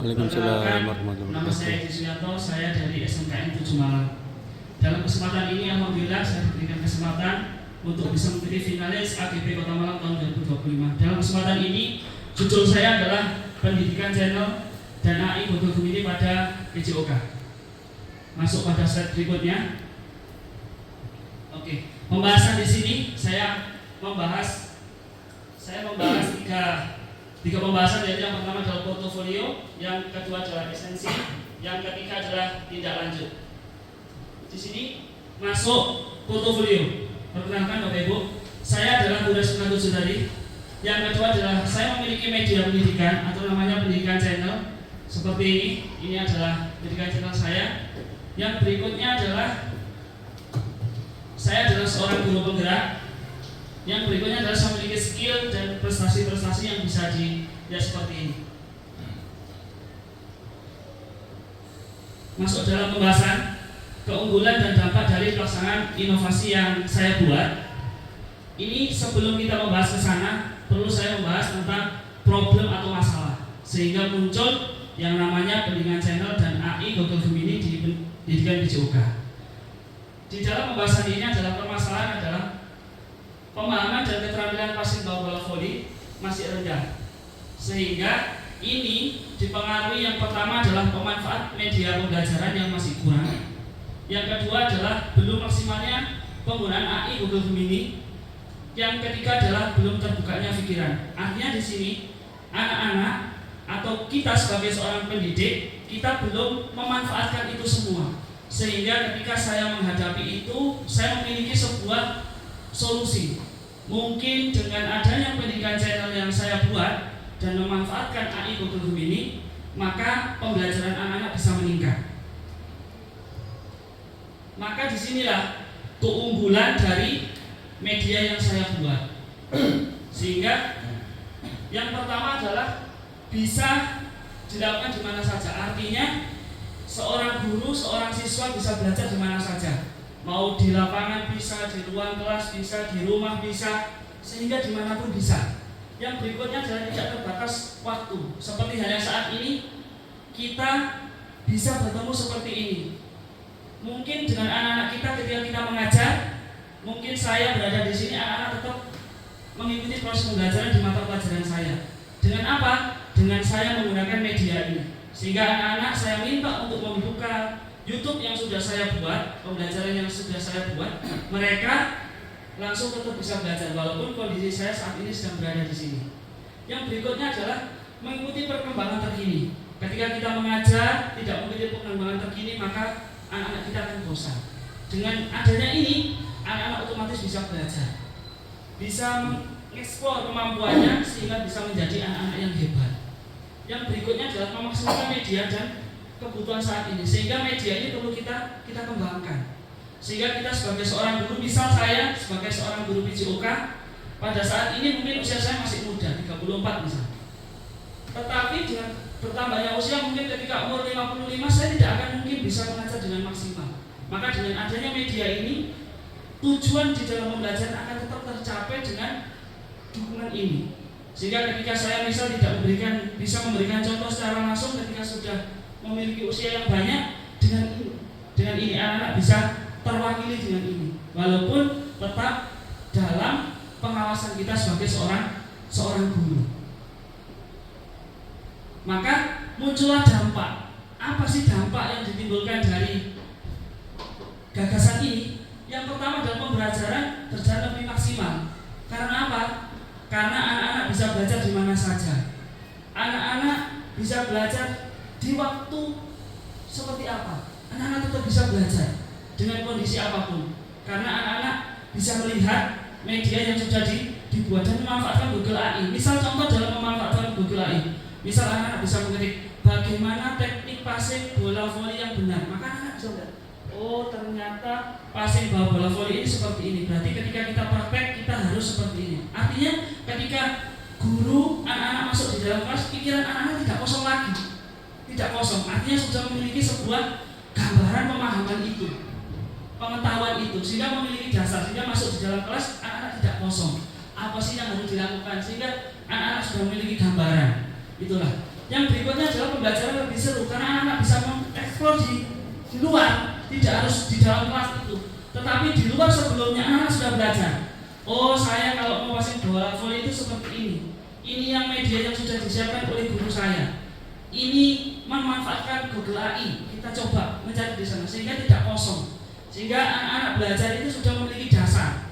Waalaikumsalam warahmatullahi Nama saya wabarakatuh. Edi Suyanto, saya dari SMKN 7 Malang. Dalam kesempatan ini alhamdulillah saya diberikan kesempatan untuk bisa menjadi finalis AGP Kota Malang tahun 2025. Dalam kesempatan ini judul saya adalah Pendidikan Channel dan AI Google Gemini pada PJOK. Masuk pada slide berikutnya. Oke, pembahasan di sini saya membahas tiga pembahasan, yaitu yang pertama adalah portofolio, yang kedua adalah esensi, yang ketiga adalah tindak lanjut. Di sini masuk portofolio. Perkenalkan Bapak Ibu, saya adalah Budha Sunatu Judari. Yang kedua adalah saya memiliki media pendidikan atau namanya pendidikan channel seperti ini. Ini adalah pendidikan channel saya. Yang berikutnya adalah saya adalah seorang guru penggerak. Yang berikutnya adalah saya memiliki skill dan prestasi-prestasi yang bisa dilihat seperti ini. Masuk dalam pembahasan keunggulan dan dampak dari pelaksanaan inovasi yang saya buat. Ini sebelum kita membahas ke sana, perlu saya membahas tentang problem atau masalah, sehingga muncul yang namanya pendidikan channel dan AI Google Gemini di pendidikan PJOK. Di dalam pembahasan ini adalah permasalahan adalah pemahaman dan keterampilan pasien bola voli masih rendah, sehingga ini dipengaruhi yang pertama adalah pemanfaat media pembelajaran yang masih kurang. Yang kedua adalah belum maksimalnya penggunaan AI Google Gemini. Yang ketiga adalah belum terbukanya pikiran. Artinya di sini anak-anak atau kita sebagai seorang pendidik, kita belum memanfaatkan itu semua. Sehingga ketika saya menghadapi itu, saya memiliki sebuah solusi. Mungkin dengan adanya pendidikan channel yang saya buat dan memanfaatkan AI Google Gemini, maka pembelajaran anak-anak bisa meningkat. Maka disinilah keunggulan dari media yang saya buat. Sehingga yang pertama adalah bisa dilakukan di mana saja. Artinya seorang guru, seorang siswa bisa belajar di mana saja. Mau di lapangan bisa, di ruang kelas bisa, di rumah bisa, sehingga dimanapun bisa. Yang berikutnya adalah tidak terbatas waktu. Seperti halnya saat ini kita bisa bertemu seperti ini. Mungkin dengan anak-anak kita ketika kita mengajar, mungkin saya berada di sini, anak-anak tetap mengikuti proses pembelajaran di mata pelajaran saya. Dengan apa? Dengan saya menggunakan media ini. Sehingga anak-anak saya minta untuk membuka YouTube yang sudah saya buat, pembelajaran yang sudah saya buat, mereka langsung tetap bisa belajar walaupun kondisi saya saat ini sedang berada di sini. Yang berikutnya adalah mengikuti perkembangan terkini. Ketika kita mengajar tidak mengikuti perkembangan terkini, maka anak-anak kita akan bosan. Dengan adanya ini, anak-anak otomatis bisa belajar, bisa mengeksplor kemampuannya sehingga bisa menjadi anak-anak yang hebat. Yang berikutnya adalah memaksimalkan media dan kebutuhan saat ini, sehingga media ini perlu kita kembangkan. Sehingga kita sebagai seorang guru, misal saya sebagai seorang guru PJOK, pada saat ini mungkin usia saya masih muda, 34 misal. Tetapi dengan bertambahnya usia, mungkin ketika umur 55 saya tidak akan mungkin bisa mengajar dengan maksimal. Maka dengan adanya media ini, tujuan di dalam pembelajaran akan tetap tercapai dengan dukungan ini. Sehingga ketika saya misal tidak bisa memberikan contoh secara langsung, ketika sudah memiliki usia yang banyak, dengan ini anak-anak bisa terwakili dengan ini, walaupun tetap dalam pengawasan kita sebagai seorang guru. Maka muncullah dampak. Apa sih dampak yang ditimbulkan dari gagasan ini? Yang pertama adalah pembelajaran berjalan lebih maksimal. Karena apa? Karena anak-anak bisa belajar di mana saja. Anak-anak bisa belajar di waktu seperti apa. Anak-anak tetap bisa belajar dengan kondisi apapun. Karena anak-anak bisa melihat media yang sudah dibuat dan memanfaatkan Google AI. Misal contoh dalam memanfaatkan Google AI, misal anak-anak bisa mengetik bagaimana teknik passing bola voli yang benar, maka anak-anak bisa melihat, oh ternyata passing bola voli ini seperti ini. Berarti ketika kita praktek kita harus seperti ini. Artinya ketika guru, anak-anak masuk di dalam kelas, pikiran anak-anak tidak kosong lagi. Tidak kosong, artinya sudah memiliki sebuah gambaran pemahaman itu, pengetahuan itu, sehingga memiliki dasar, sehingga masuk di dalam kelas anak-anak tidak kosong. Apa sih yang harus dilakukan, sehingga anak-anak sudah memiliki gambaran. Itulah Yang berikutnya adalah pembelajaran lebih seru karena anak-anak bisa mengeksplor di luar, tidak harus di dalam kelas itu. Tetapi di luar sebelumnya anak-anak sudah belajar. Oh, saya kalau mau wasit bola voli itu seperti ini. Ini yang media yang sudah disiapkan oleh guru saya. Ini memanfaatkan Google AI. Kita coba mencari di sana sehingga tidak kosong. Sehingga anak-anak belajar itu sudah memiliki dasar.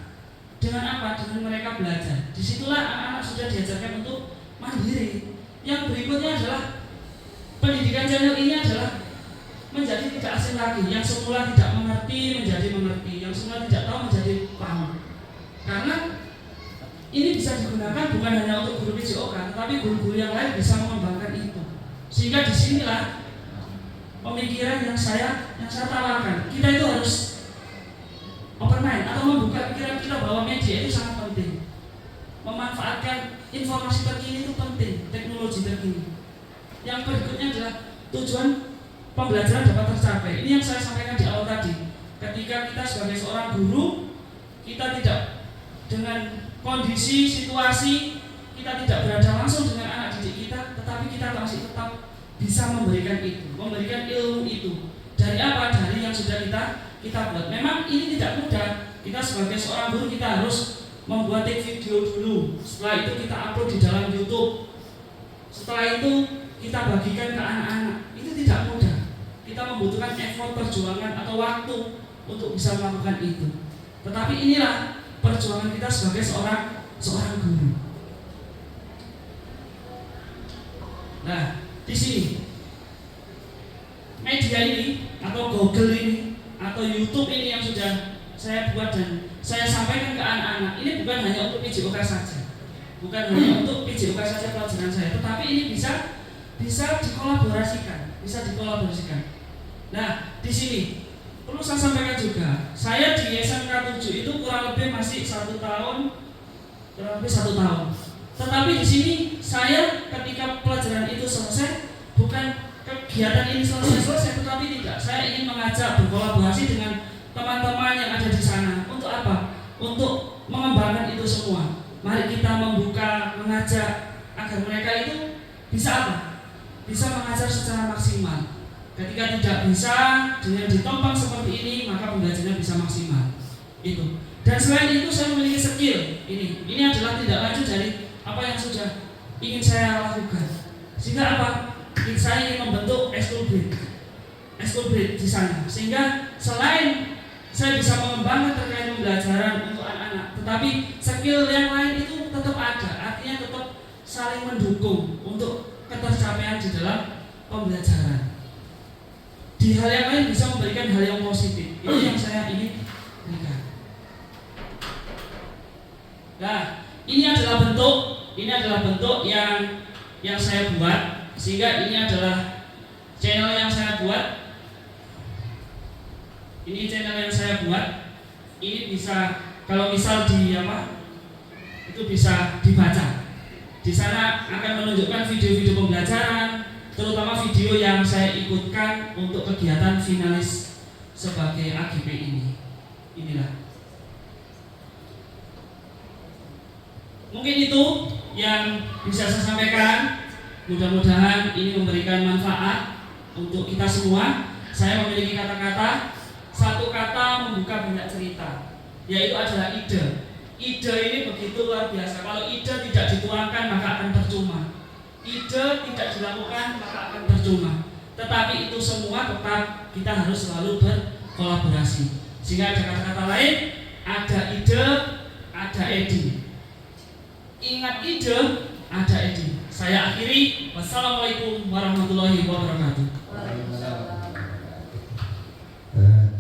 Dengan apa? Dengan mereka belajar. Disitulah anak-anak sudah diajarkan untuk mandiri. Yang berikutnya adalah pendidikan channel ini adalah menjadi tidak asing lagi. Yang semula tidak mengerti menjadi mengerti. Yang semula tidak tahu menjadi paham. Karena ini bisa digunakan bukan hanya untuk guru PJOK, tetapi guru-guru yang lain bisa mengembangkan itu. Sehingga disinilah pemikiran yang saya tawarkan. Kita itu harus open mind atau membuka pikiran kita bahwa media itu sangat penting. Memanfaatkan informasi terkini itu penting, teknologi terkini. Yang berikutnya adalah tujuan pembelajaran dapat tercapai. Ini yang saya sampaikan di awal tadi. Ketika kita sebagai seorang guru, kita tidak dengan kondisi, situasi, kita tidak berada langsung dengan anak didik kita, tetapi kita masih tetap bisa memberikan itu, memberikan ilmu itu. Dari apa? Dari yang sudah kita buat. Memang ini tidak mudah. Kita sebagai seorang guru kita harus membuat video dulu. Setelah itu kita upload di dalam YouTube. Setelah itu kita bagikan ke anak-anak. Itu tidak mudah. Kita membutuhkan effort, perjuangan atau waktu untuk bisa melakukan itu. Tetapi inilah perjuangan kita sebagai seorang guru. Nah, di sini media ini atau Google ini atau YouTube ini yang sudah saya buat dan saya sampaikan ke anak-anak, ini bukan hanya untuk PJOK saja, bukan hanya untuk PJOK saja pelajaran saya, tetapi ini bisa dikolaborasikan, Nah, di sini perlu saya sampaikan juga, saya di SMK 7 itu kurang lebih masih 1 tahun. Tetapi di sini saya ketika pelajaran itu selesai, bukan kegiatan ini selesai, tetapi tidak. Saya ingin mengajak berkolaborasi dengan teman-teman yang ada di sana. Untuk apa? Untuk mengembangkan itu semua. Mari kita membuka, mengajak agar mereka itu bisa apa? Bisa mengajar secara maksimal. Ketika tidak bisa dengan ditopang seperti ini, maka pembelajarannya bisa maksimal. Itu. Dan selain itu saya memiliki skill. Ini adalah tindak lanjut dari apa yang sudah ingin saya lakukan. Sehingga apa? Saya ingin membentuk school breed di sana. Sehingga selain saya bisa mengembangkan terkait pembelajaran untuk anak-anak, tetapi skill yang lain itu tetap ada. Artinya tetap saling mendukung untuk ketercapaian di dalam pembelajaran. Di hal yang lain bisa memberikan hal yang positif. Ini yang saya ingin berikan. Nah, ini adalah bentuk yang saya buat, sehingga ini adalah channel yang saya buat. Ini channel yang saya buat. Ini bisa kalau misal itu bisa dibaca. Di sana akan menunjukkan video-video pembelajaran, terutama video yang saya ikutkan untuk kegiatan finalis sebagai AGP ini. Inilah. Mungkin itu yang bisa saya sampaikan. Mudah-mudahan ini memberikan manfaat untuk kita semua. Saya memiliki kata-kata, satu kata membuka banyak cerita, yaitu adalah ide. Ide ini begitu luar biasa. Kalau ide tidak dituangkan maka akan percuma. Ide tidak dilakukan maka akan percuma. Tetapi itu semua tetap kita harus selalu berkolaborasi. Sehingga ada kata-kata lain, ada ide, ada edi. Ingat ide, ada edi. Saya akhiri. Wassalamualaikum warahmatullahi wabarakatuh.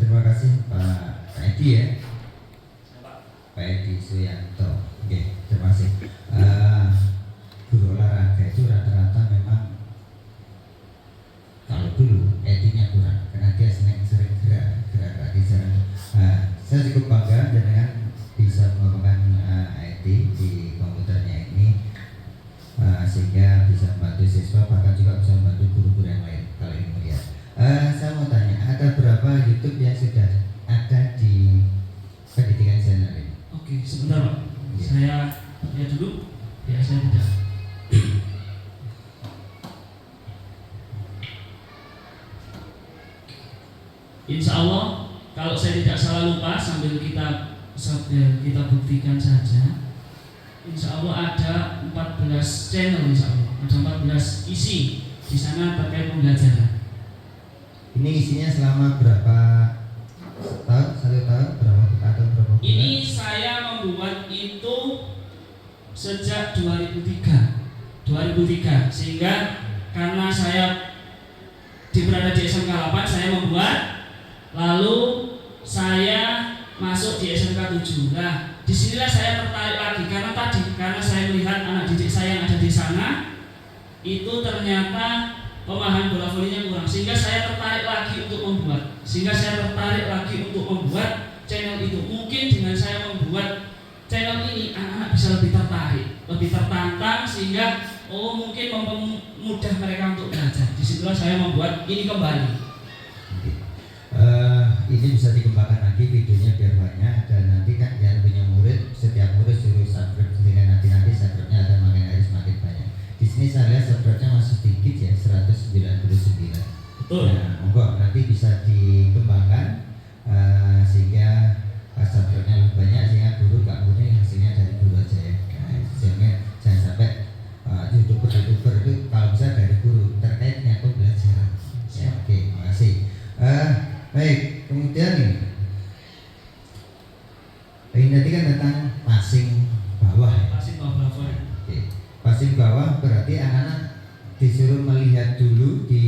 Terima kasih Pak Edi ya. Pak Edi Suyanto. Oke, terima kasih. Guru olahraga itu rata-rata memang kalau dulu etinya kurang karena dia sering gerak di jalan. Saya cukup bangga dengan bisa mengembangkan IT di komputernya ini, sehingga bisa membantu siswa, bahkan juga bisa membantu guru-guru yang lain kalau ini melihat. Saya mau tanya, ada berapa YouTube yang sudah ada di pendidikan channel ini? Oke, sebentar Pak. Saya lihat dulu. Ya, saya tidak. Insya Allah kalau saya tidak salah lupa sambil kita buktikan saja. Insya Allah ada 14 channel, insya Allah ada 14 isi di sana terkait pembelajaran. Ini isinya selama berapa tahun? 1 tahun? Berapa bulan? Ini saya membuat itu sejak 2003 sehingga karena saya berada di SMK 8 saya membuat, lalu saya masuk di SMK 7. Nah, disinilah saya tertarik lagi karena saya melihat anak didik saya yang ada di sana itu ternyata pemahaman bola volinya kurang, sehingga saya tertarik lagi untuk membuat channel itu. Mungkin dengan saya membuat channel ini anak-anak bisa lebih tertarik, lebih tertantang, sehingga mungkin mempermudah mereka untuk belajar. Disitulah saya membuat ini kembali. Ini bisa dikembangkan lagi videonya biar banyak, dan nanti kan yang punya murid, setiap murid suruh subscribe, sehingga nanti subscribe-nya akan makin hari semakin banyak. Di sini saya lihat subscribe-nya masih sedikit ya, 199. Betul. Nah, monggo nanti bisa dikembangkan sehingga subscribe-nya lebih banyak, sehingga guru gak murni hasilnya dari guru aja ya. Nah, sehingga jangan sampai youtuber itu kalau bisa dari guru terkaitnya pembelajaran. Ya, oke, makasih. Baik, kemudian ini tadi kan tentang passing bawah. Passing bawah. Oke. Passing bawah berarti anak-anak disuruh melihat dulu di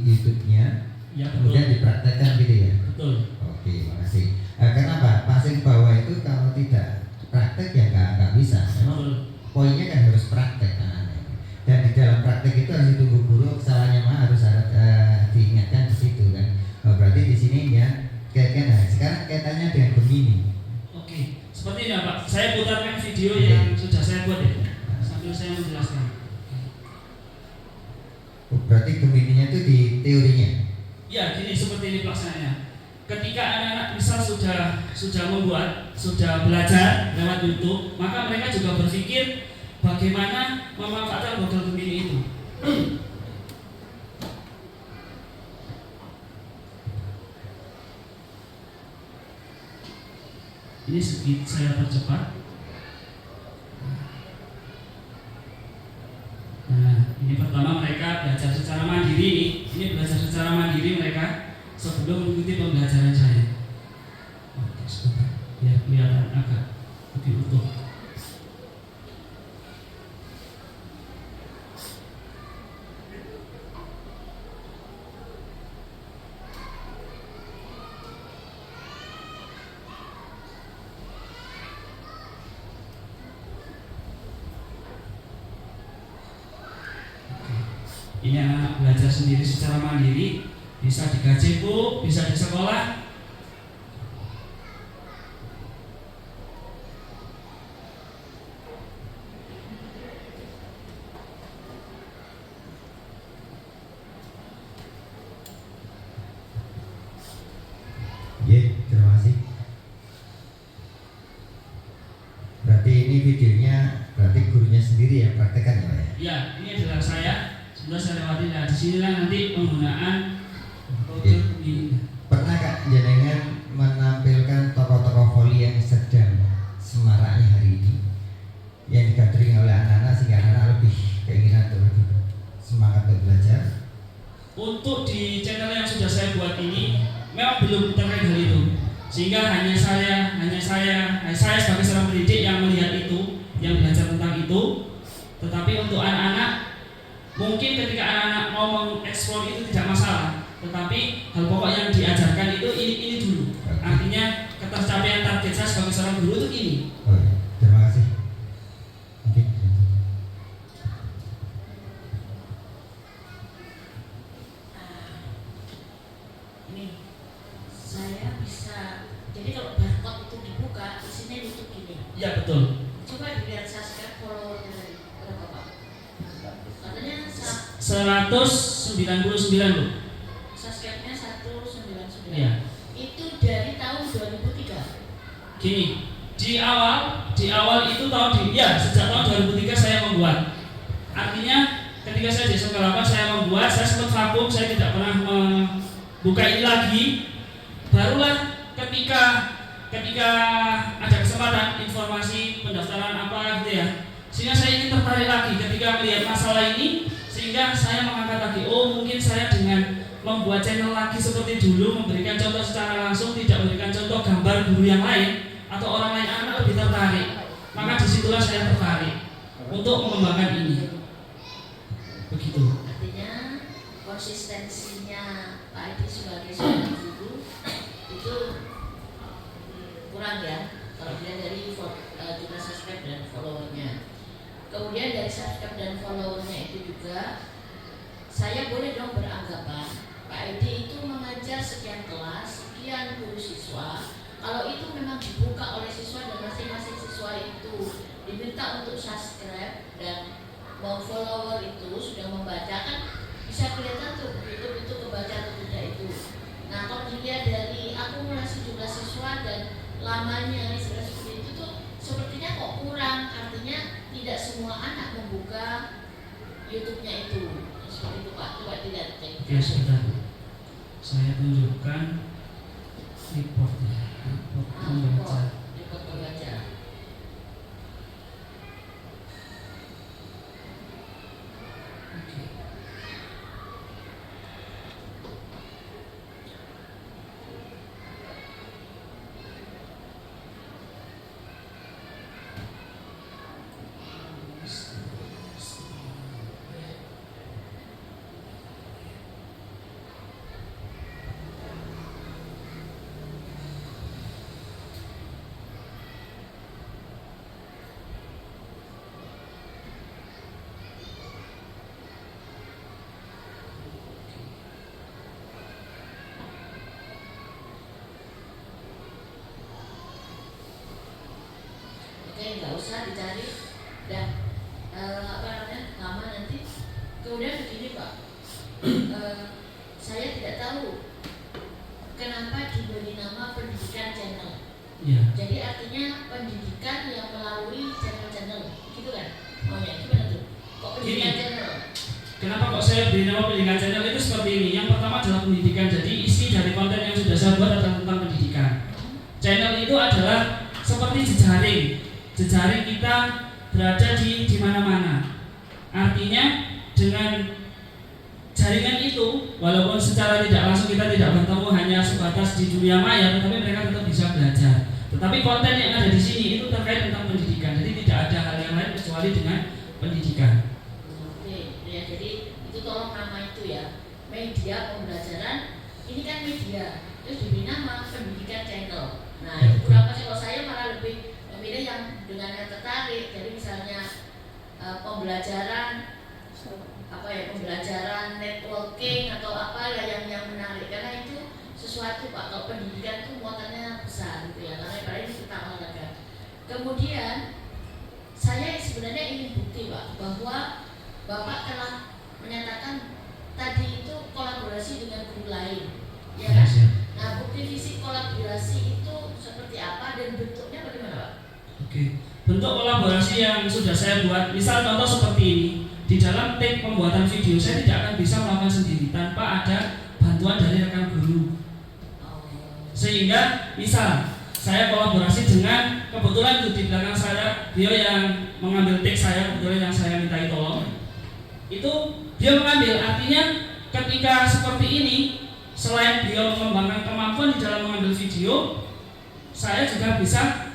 YouTube-nya, Ya, kemudian dipraktekkan gitu ya. Betul. Oke, makasih. Kenapa? Passing bawah itu kalau tidak praktek ya nggak bisa. Memang poinnya kan harus praktek anak-anak. Dan di dalam praktek itu harus ditunggu guru, kesalahannya mah harus diingatkan di situ kan. Berarti di sini ya kaitkan. Sekarang kaitannya dengan Gemini. Oke, seperti ini Pak. Saya putarkan video yang sudah saya buat ya, sambil saya menjelaskan. Berarti Gemininya itu di teorinya. Ya, gini seperti ini pelaksananya. Ketika anak-anak misal sudah membuat, sudah belajar lewat YouTube, maka mereka juga berpikir bagaimana memanfaatkan model Gemini itu. Ini sedikit saya percepat. Nah, ini pertama mereka belajar secara mandiri. Ini belajar secara mandiri mereka sebelum mengikuti pembelajaran saya. Oke, sebentar, biar kelihatan agak lebih utuh. Ini anak belajar sendiri secara mandiri, bisa di gazebo, bisa di sekolah. Ya, terima kasih. Berarti ini videonya, berarti gurunya sendiri yang praktekkan ya Pak ya? Ya, ini adalah saya. Sudah saya lewati. Nah, di sinilah nanti penggunaan kode ini. Pernah Kak jenengan menampilkan tokoh-tokoh voli yang sedang semaraknya hari ini, yang digathering oleh anak-anak sehingga anak-anak lebih keinginan untuk lebih semangat untuk belajar? Untuk di channel yang sudah saya buat ini memang belum terkait hal itu, sehingga hanya saya sebagai seorang pendidik yang melihat itu, yang belajar tentang itu. Tetapi untuk anak-anak, mungkin ketika anak-anak mau mengeksplor itu tidak masalah, tetapi hal pokok yang diajarkan itu ini dulu. Artinya ketercapaian target saya sebagai seorang guru itu ini. Oh, ya. Terima kasih. Mungkin. Ini saya bisa. Jadi kalau barcode itu dibuka, isinya YouTube gini. Ya betul. Coba dilihat subscribe followernya dari berapa Pak? Katanya 199 Bu. subscribe-nya 199. Iya. Itu dari tahun 2003. Gini, di awal itu sejak tahun 2003 saya membuat. Artinya ketika saya di SMK 8 saya membuat, saya sempat vakum, saya tidak pernah membuka ini lagi. barulah ketika ada kesempatan informasi pendaftaran apa gitu ya, sehingga saya ingin tertarik lagi ketika melihat masalah ini, sehingga saya mengangkat lagi, oh mungkin saya dengan membuat channel lagi seperti dulu, memberikan contoh secara langsung, tidak memberikan contoh gambar guru yang lain atau orang lain, anak lebih tertarik. Maka disitulah saya tertarik untuk mengembangkan ini. Begitu. Artinya konsistensinya Pak Edi sebagai seorang guru itu kurang ya, kalau dilihat dari jumlah subscribe dan followernya. Kemudian dari subscribe dan followernya itu juga saya boleh dong beranggapan Pak Edi itu mengajar sekian kelas, sekian guru siswa. Kalau itu memang dibuka oleh siswa dan masing-masing siswa itu diminta untuk subscribe dan mau follower itu sudah membaca, kan bisa kelihatan tuh YouTube itu kebaca atau tidak itu. Nah kalau dilihat dari akumulasi jumlah siswa dan lamanya seperti itu tuh sepertinya kok kurang, artinya tidak semua anak membuka YouTube-nya itu. Seperti itu Pak, coba dilihat. Oke, sebentar. Saya tunjukkan reportnya, report membaca. Report membaca. Oke. Oke, nggak usah dicari dan apa namanya lama nanti. Kemudian begini Pak, saya tidak tahu kenapa diberi nama pendidikan channel. Ya. Jadi artinya pendidikan yang melalui channel-channel, gitu kan? Oh ya, gimana tuh? Kok pendidikan Gini. channel? Kenapa kok saya beri nama pendidikan channel itu seperti ini? Yang pertama adalah pendidikan. Jadi isi dari konten yang sudah saya buat adalah tentang pendidikan. Channel itu adalah seperti jejaring. Jejaring kita berada di mana-mana. Artinya dengan jaringan itu, walaupun secara tidak langsung kita tidak bertemu hanya sebatas di dunia maya, tetapi mereka tetap bisa belajar. Tetapi konten yang ada di sini itu terkait tentang pendidikan. Jadi tidak ada hal yang lain kecuali dengan pendidikan. Oke, ya jadi itu tolong nama itu ya, media pembelajaran. Ini kan media, terus diberi nama pendidikan channel. Nah itu kurang pas, kalau saya malah lebih memilih yang dengan yang tertarik. Jadi misalnya pembelajaran apa ya, pembelajaran networking atau apa yang menarik, karena itu sesuatu Pak. Kalau pendidikan itu muatannya besar gitu ya, karena pada ini tentang olahraga. Kemudian saya sebenarnya ingin bukti Pak bahwa Bapak telah menyatakan tadi itu kolaborasi dengan guru lain, ya kan? Nah bukti fisik kolaborasi itu seperti apa dan bentuknya bagaimana Pak? Oke, bentuk kolaborasi yang sudah saya buat, misal contoh seperti ini. Di dalam tim pembuatan video saya tidak akan bisa melakukan sendiri tanpa ada bantuan dari rekan guru. Sehingga misal saya kolaborasi dengan, kebetulan itu di belakang saya dia yang mengambil take saya, kebetulan yang saya mintai tolong itu dia mengambil. Artinya ketika seperti ini, selain dia mengembangkan kemampuan di dalam mengambil video, saya juga bisa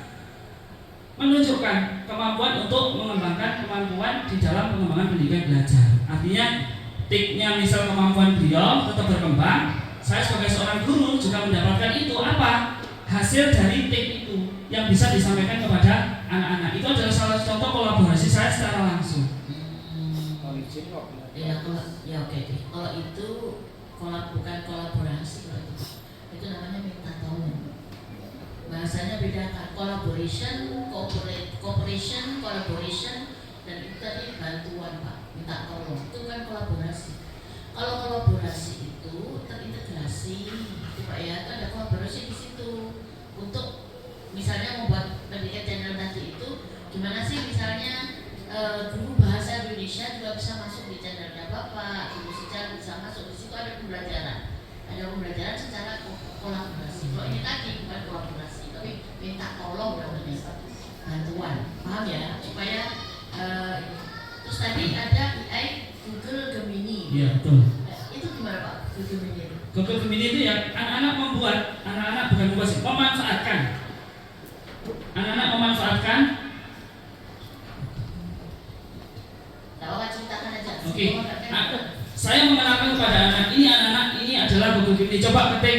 menunjukkan kemampuan untuk mengembangkan kemampuan di dalam pengembangan pendidikan belajar. Artinya tiknya misal kemampuan beliau tetap berkembang, saya sebagai seorang guru juga mendapatkan itu apa? Hasil dari tik itu yang bisa disampaikan kepada anak-anak. Itu adalah salah satu contoh kolaborasi saya secara langsung. Ya kalau ya oke deh. Kalau itu bukan kolaborasi, kalau itu namanya minta tolong. Bahasanya bedakan collaboration, cooperation, collaboration, dan itu tadi bantuan Pak, minta tolong. Itu kan kolaborasi. Kalau kolaborasi itu terintegrasi, itu Pak ya, itu ada kolaborasi di situ. Untuk misalnya membuat pendidikan channel tadi itu, gimana sih misalnya guru bahasa Indonesia juga bisa masuk di channelnya Bapak, guru sejarah bisa masuk di situ, ada pembelajaran secara kolaborasi. minta tolong namanya bantuan, paham ya? Supaya terus tadi ada AI Google Gemini. Iya betul. Itu gimana Pak Google Gemini itu? Google Gemini itu ya anak-anak membuat, anak-anak bukan membuat sih, memanfaatkan. Anak-anak memanfaatkan. Tahu apa ceritakan aja. Oke. Saya mengenalkan kepada anak-anak ini adalah Google Gemini. Coba ketik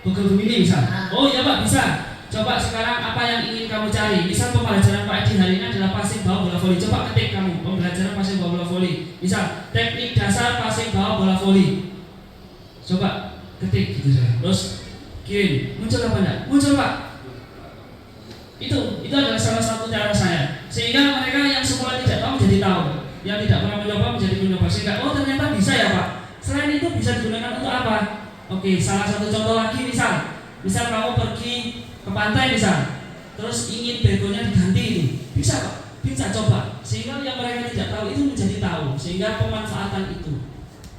Google Gemini misal. Oh ya Pak bisa. Coba sekarang apa yang ingin kamu cari? Misal pembelajaran Pak Edi hari ini adalah passing bawah bola voli. Coba ketik kamu pembelajaran passing bawah bola voli. Misal teknik dasar passing bawah bola voli. Coba ketik gitu saja. Terus kirim. Muncul apa enggak? Muncul Pak. Itu adalah salah satu cara saya. Sehingga mereka yang semula tidak tahu menjadi tahu, yang tidak pernah mencoba menjadi mencoba. Sehingga oh ternyata bisa ya Pak. Selain itu bisa digunakan untuk apa? Oke, salah satu contoh lagi misal kamu pergi ke pantai misal, terus ingin begonya diganti itu, bisa Pak, bisa coba. Sehingga yang mereka tidak tahu itu menjadi tahu, sehingga pemanfaatan itu.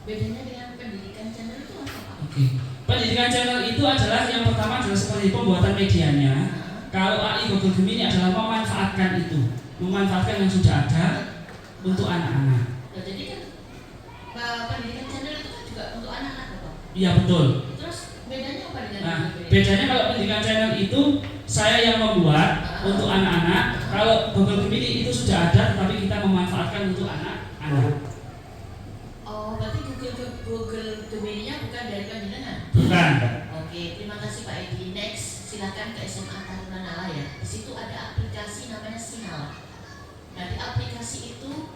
Bedanya dengan pendidikan channel itu apa Pak? Oke, pendidikan channel itu adalah yang pertama adalah seperti pembuatan medianya. Kalau AI Google Gemini adalah memanfaatkan itu, memanfaatkan yang sudah ada untuk anak-anak. Nah, jadi kan pendidikan channel itu kan juga untuk anak-anak Pak. Iya betul. Terus bedanya apa dengan Nah, Google Gemini? bedanya kalau pendidikan channel itu saya yang membuat untuk anak-anak. Kalau Google Gemini itu sudah ada, tetapi kita memanfaatkan untuk anak-anak. Oh, berarti Google Gemini-nya bukan dari panjenengan? Bukan. Oke, terima kasih Pak Edi. Next, silakan ke SMA Taruna Nala ya. Di situ ada aplikasi namanya Sinal. Nah, di aplikasi itu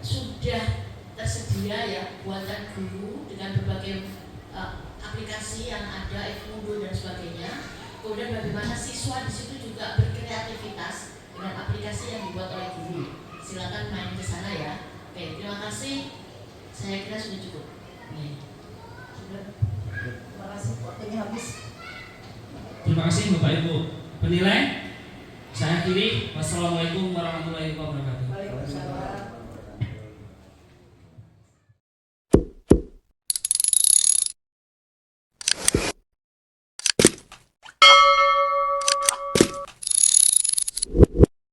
sudah tersedia ya buatan guru dengan berbagai aplikasi yang ada, Edmodo dan sebagainya. Kemudian bagaimana siswa di situ juga berkreativitas dengan aplikasi yang dibuat oleh guru. Silakan main ke sana ya. Oke, terima kasih. Saya kira sudah cukup. Nih. Terima kasih, waktunya habis. Terima kasih Bapak Ibu penilai. Saya akhiri. Wassalamualaikum warahmatullahi wabarakatuh.